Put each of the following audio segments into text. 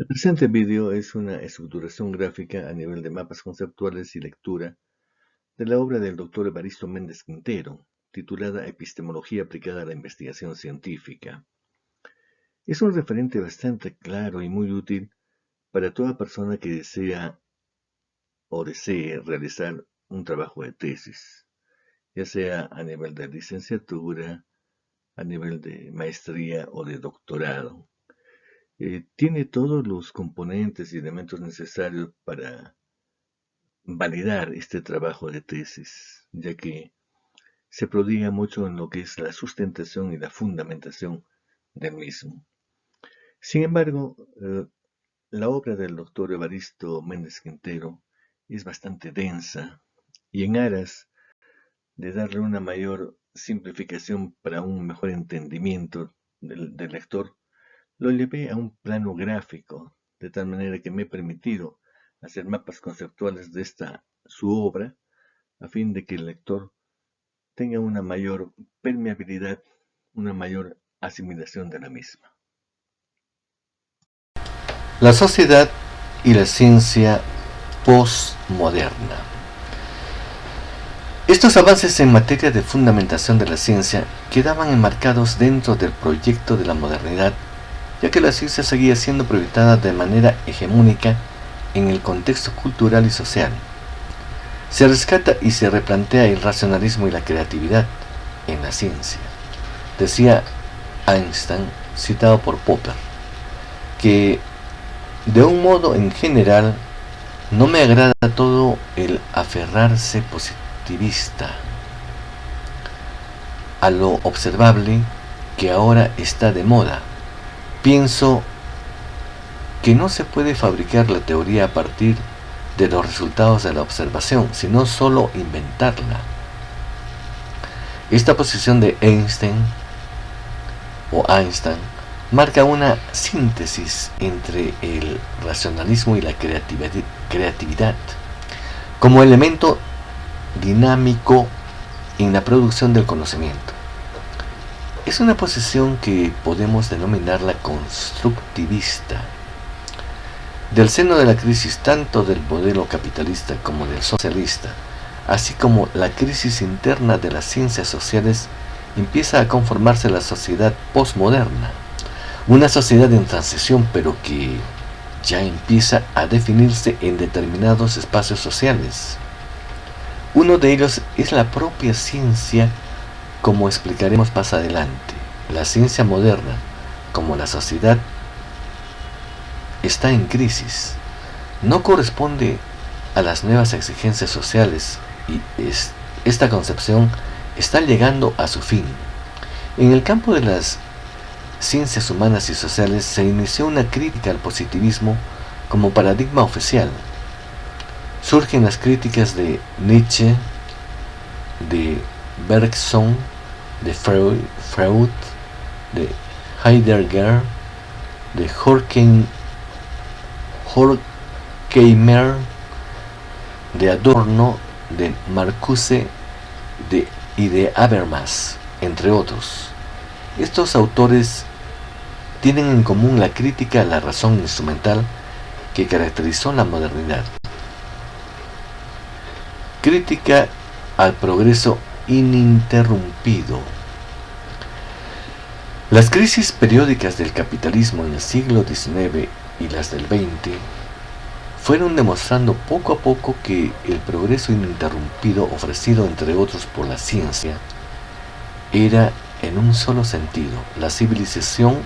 El presente vídeo es una estructuración gráfica a nivel de mapas conceptuales y lectura de la obra del Dr. Evaristo Méndez Quintero, titulada Epistemología aplicada a la investigación científica. Es un referente bastante claro y muy útil para toda persona que desee realizar un trabajo de tesis, ya sea a nivel de licenciatura, a nivel de maestría o de doctorado. Tiene todos los componentes y elementos necesarios para validar este trabajo de tesis, ya que se prodiga mucho en lo que es la sustentación y la fundamentación del mismo. Sin embargo, la obra del doctor Evaristo Méndez Quintero es bastante densa y en aras de darle una mayor simplificación para un mejor entendimiento del lector, lo llevé a un plano gráfico, de tal manera que me he permitido hacer mapas conceptuales de su obra, a fin de que el lector tenga una mayor permeabilidad, una mayor asimilación de la misma. La sociedad y la ciencia postmoderna. Estos avances en materia de fundamentación de la ciencia quedaban enmarcados dentro del proyecto de la modernidad, ya que la ciencia seguía siendo proyectada de manera hegemónica en el contexto cultural y social. Se rescata y se replantea el racionalismo y la creatividad en la ciencia. Decía Einstein, citado por Popper, que de un modo en general no me agrada todo el aferrarse positivista a lo observable que ahora está de moda. Pienso que no se puede fabricar la teoría a partir de los resultados de la observación, sino solo inventarla. Esta posición de Einstein marca una síntesis entre el racionalismo y la creatividad como elemento dinámico en la producción del conocimiento. Es una posición que podemos denominarla constructivista. Del seno de la crisis tanto del modelo capitalista como del socialista, así como la crisis interna de las ciencias sociales, empieza a conformarse la sociedad postmoderna, una sociedad en transición, pero que ya empieza a definirse en determinados espacios sociales. Uno de ellos es la propia ciencia, como explicaremos más adelante. La ciencia moderna, como la sociedad, está en crisis. No corresponde a las nuevas exigencias sociales y esta concepción está llegando a su fin. En el campo de las ciencias humanas y sociales se inició una crítica al positivismo como paradigma oficial. Surgen las críticas de Nietzsche, de Bergson, de Freud, de Heidegger, de Horkheimer, de Adorno, de Marcuse y de Habermas, entre otros. Estos autores tienen en común la crítica a la razón instrumental que caracterizó la modernidad. Crítica al progreso ininterrumpido. Las crisis periódicas del capitalismo en el siglo XIX y las del XX fueron demostrando poco a poco que el progreso ininterrumpido ofrecido entre otros por la ciencia era en un solo sentido, la civilización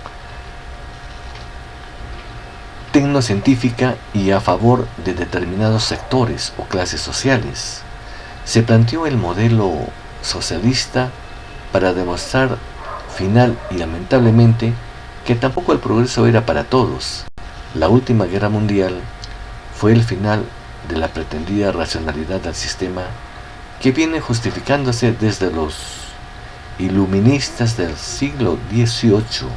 tecnocientífica y a favor de determinados sectores o clases sociales. Se planteó el modelo socialista para demostrar final y lamentablemente que tampoco el progreso era para todos. La última guerra mundial fue el final de la pretendida racionalidad del sistema que viene justificándose desde los iluministas del siglo XVIII.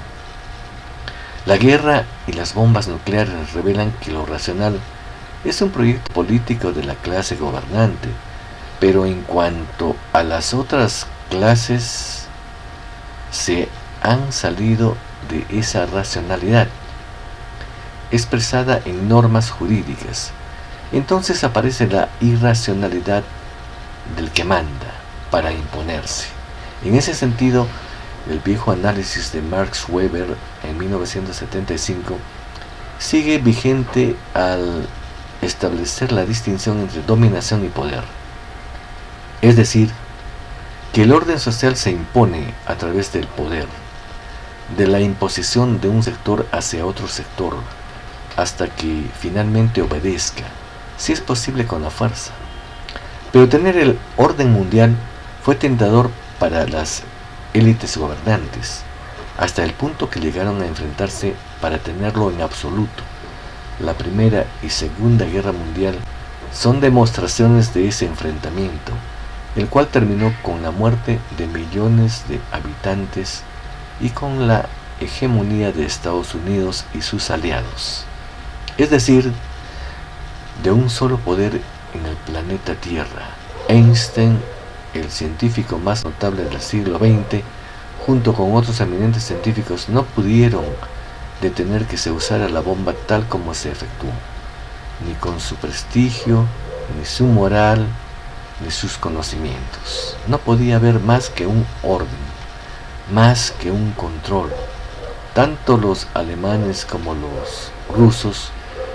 La guerra y las bombas nucleares revelan que lo racional es un proyecto político de la clase gobernante, pero en cuanto a las otras clases, se han salido de esa racionalidad. expresada en normas jurídicas. Entonces aparece la irracionalidad del que manda para imponerse. En ese sentido, el viejo análisis de Max Weber en 1975 sigue vigente al establecer la distinción entre dominación y poder. Es decir, que el orden social se impone a través del poder, de la imposición de un sector hacia otro sector, hasta que finalmente obedezca, si es posible con la fuerza. Pero tener el orden mundial fue tentador para las élites gobernantes, hasta el punto que llegaron a enfrentarse para tenerlo en absoluto. La Primera y Segunda Guerra Mundial son demostraciones de ese enfrentamiento, el cual terminó con la muerte de millones de habitantes y con la hegemonía de Estados Unidos y sus aliados, es decir, de un solo poder en el planeta Tierra. Einstein, el científico más notable del siglo XX, junto con otros eminentes científicos, no pudieron detener que se usara la bomba tal como se efectuó, ni con su prestigio, ni su moral, ni sus conocimientos. No podía haber más que un orden, más que un control. Tanto los alemanes como los rusos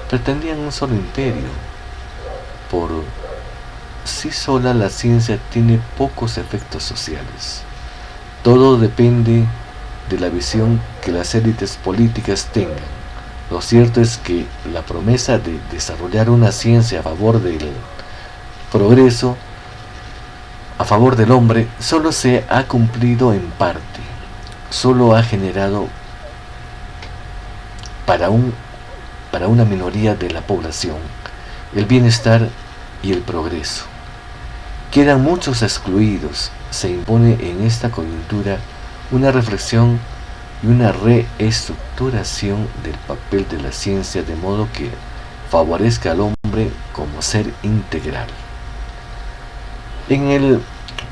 pretendían un solo imperio. Por sí sola la ciencia tiene pocos efectos sociales. Todo depende de la visión que las élites políticas tengan. Lo cierto es que la promesa de desarrollar una ciencia a favor del progreso, a favor del hombre, solo se ha cumplido en parte. Solo ha generado para una minoría de la población el bienestar y el progreso. Quedan muchos excluidos. Se impone en esta coyuntura una reflexión y una reestructuración del papel de la ciencia de modo que favorezca al hombre como ser integral. En el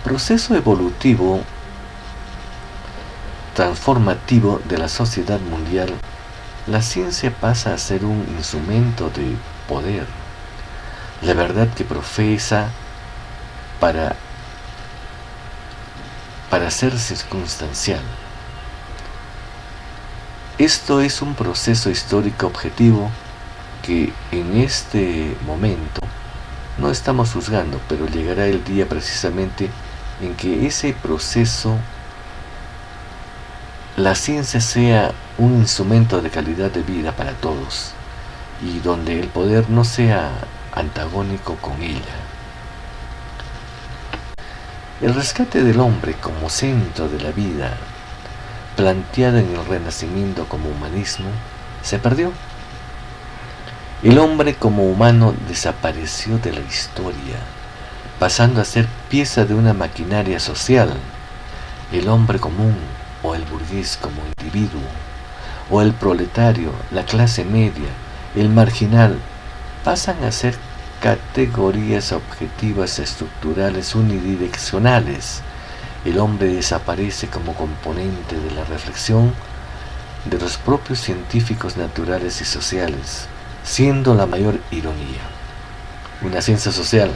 proceso evolutivo transformativo de la sociedad mundial, la ciencia pasa a ser un instrumento de poder. La verdad que profesa para ser circunstancial. Esto es un proceso histórico objetivo que en este momento no estamos juzgando, pero llegará el día precisamente en que ese proceso, la ciencia sea un instrumento de calidad de vida para todos y donde el poder no sea antagónico con ella. El rescate del hombre como centro de la vida, planteado en el Renacimiento como humanismo, se perdió. El hombre como humano desapareció de la historia, pasando a ser pieza de una maquinaria social. El hombre común, o el burgués como individuo, o el proletario, la clase media, el marginal, pasan a ser categorías objetivas estructurales unidireccionales. El hombre desaparece como componente de la reflexión de los propios científicos naturales y sociales, siendo la mayor ironía una ciencia social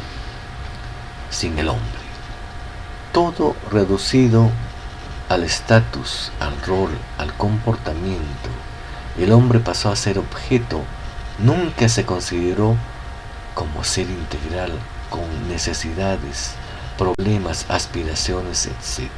sin el hombre. Todo reducido al estatus, al rol, al comportamiento. El hombre pasó a ser objeto, nunca se consideró como ser integral, con necesidades, problemas, aspiraciones, etc.